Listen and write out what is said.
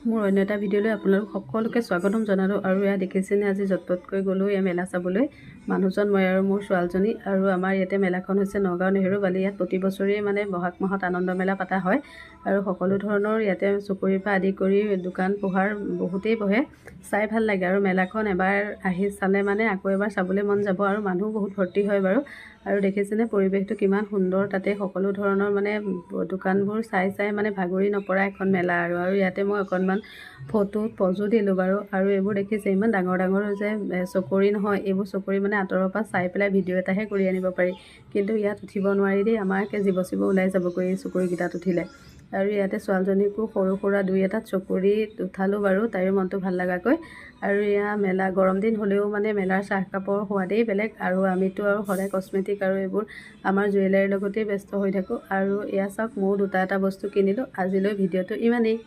মোৰ অন্য এটা ভিডিঅ'লৈ আপোনালোক সকলোকে স্বাগতম জনালোঁ। আৰু এয়া দেখিছেনে, আজি য'ত-ত'তকৈ গ'লোঁ এয়া মেলা চাবলৈ। মানুহজন, মই আৰু মোৰ ছোৱালীজনী। আৰু আমাৰ ইয়াতে মেলাখন হৈছে নগাঁও নেহেৰু বালি। ইয়াত প্ৰতি বছৰেই মানে বহাগ মাহত আনন্দ মেলা পতা হয়। আৰু সকলো ধৰণৰ ইয়াতে চকৰিৰ পৰা আদি কৰি দোকান পোহাৰ বহুতেই বহে। চাই ভাল লাগে। আৰু মেলাখন এবাৰ আহি চালে মানে আকৌ এবাৰ চাবলৈ মন যাব। আৰু মানুহ বহুত ভৰ্তি হয় বাৰু। আৰু দেখিছেনে পৰিৱেশটো কিমান সুন্দৰ। তাতে সকলো ধৰণৰ মানে দোকানবোৰ চাই মানে ভাগৰি নপৰা এখন মেলা। আৰু ইয়াতে মই অকণমান ফটোত পজো দিলোঁ বাৰু। আৰু এইবোৰ দেখিছে ইমান ডাঙৰ ডাঙৰ যে চকৰি নহয়, এইবোৰ চকৰি মানে আঁতৰৰ পৰা চাই পেলাই ভিডিঅ' এটাহে কৰি আনিব পাৰি। কিন্তু ইয়াত উঠিব নোৱাৰি দেই, আমাকে জীৱ ওলাই যাবগৈ এই চকৰিকেইটাত উঠিলে। আৰু ইয়াতে ছোৱালীজনীকো সৰু সুৰা দুই এটাত চকৰিত উঠালোঁ বাৰু, তাইৰ মনটো ভাল লগাকৈ। আৰু এয়া মেলা গৰম দিন হ'লেও মানে মেলাৰ চাহকাপৰ সোৱাদেই বেলেগ। আৰু আমিতো আৰু সদায় কস্মেটিক আৰু এইবোৰ আমাৰ জুৱেলাৰীৰ লগতেই ব্যস্ত হৈ থাকোঁ। আৰু এয়া চাওক, ময়ো দুটা এটা বস্তু কিনিলোঁ। আজিলৈ ভিডিঅ'টো ইমানেই।